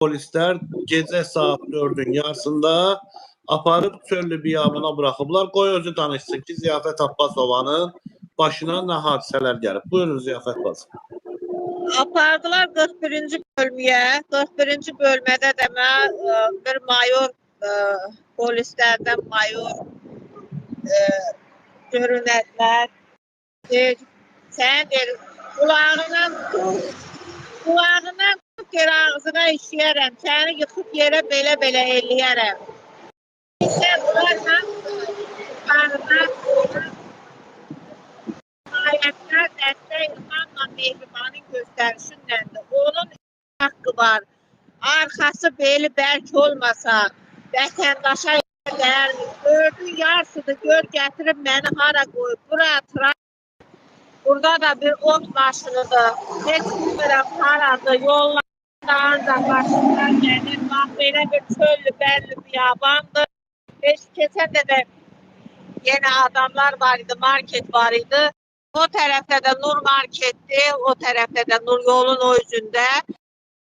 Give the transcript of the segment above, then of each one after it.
Polisler gece saat 4'ün yarısında aparıb çöllü biyabına bırakıblar. Qoy özü danışsın ki, Ziyafət Abbasovanın başına nə hadisələr gəlib. Buyurun Ziyafət bacı. Apardılar 41-ci bölməyə. 41-ci bölmədə də bir mayor, polislərdən mayor görünədilər. Sən deyir, qulağından tut yer ağzına işləyərəm. Səni yıxıb yerə belə eləyərəm. İşte bunlar ayətlər dəstək İlhamla Mehribanın göstərişinləndir. Onun haqqı var. Arxası beli bərk olmasa, vətəndaşa dəyərli. Gördün yarısıdır, gör gətirib məni hara qoyub. Buraya tıra. Burada da bir ot maşınıdır. Heç bilmirəm haradır, yollarda ancaq maşınlar gəlir. Bax, belə bir çöllü, bəlli biyabandır. Heç keçən də yenə adamlar var idi, market var idi. O tərəfdə də Nur marketdir, o tərəfdə də Nur yolun o üzündə.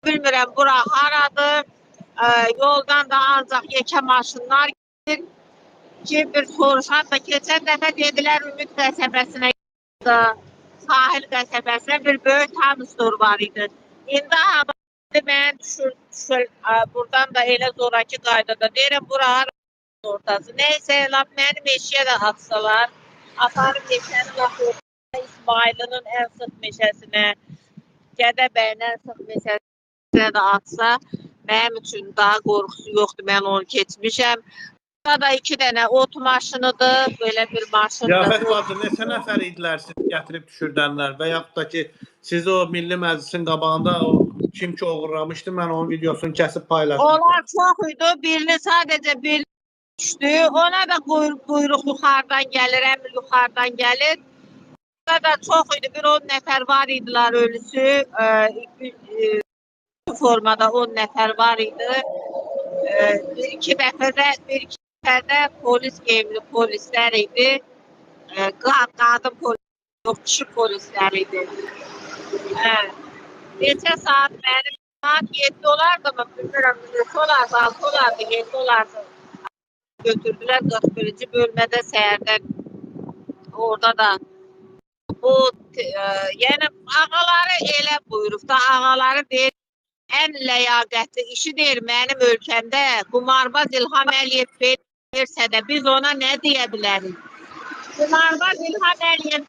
Bilmirəm, bura haradır. Yoldan da ancaq yekə maşınlar gedir. Ki, bir soruşan da keçən dəfə dedilər Ümid qəsəbəsinə gidilir. Sahil qəsəbəsinə bir böyük hamıstor var idi. İndi hava mən düşür, buradan da elə zoraki qaydada. Deyirəm, bura ortası. Neyse, mənim eşiyə də atsalar, aparım geçəni vaxt İsmail'in ən sıx meşəsinə, Gədəbəyin ən sıx meşəsinə də atsa, mənim üçün daha qorxusu yoxdur, mən onu keçmişəm. Burada da 2 dənə ot maşınıdır, belə bir maşındır. Ziyafət bacı, neçə nəfər idilər sizi gətirib düşürdənlər və yaxud da ki, siz o Milli Məclisin qabağında kim ki oğurlamışdı, mən onun videosunu kəsib paylaşdım. Onlar çox idi, birini sadəcə bir düşdü, ona da quyruq yuxarıdan gəlir, əmr yuxarıdan gəlir. Burada da çox idi, bir 10 nəfər var idilər ölüsü, formada 10 nəfər var idi. Bir iki dəfədə polis geyimli polislər idi. Qadın polis, yox, kişi polislər idi. Neçə saat mənim, saat 7 olardı mı, bilmirəm, 6 olardı, 7 olardı. Götürdülər 41-ci bölmədə səhərdən. Orada da bu, yəni ağaları elə buyurub da, ağaları deyir, ən ləyaqətli işi deyir mənim ölkəmdə qumarbaz İlham Əliyev versə də biz ona nə deyə bilərik? Qumarbaz İlham Əliyev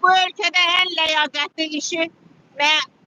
bu ölkədə ən ləyaqətli işi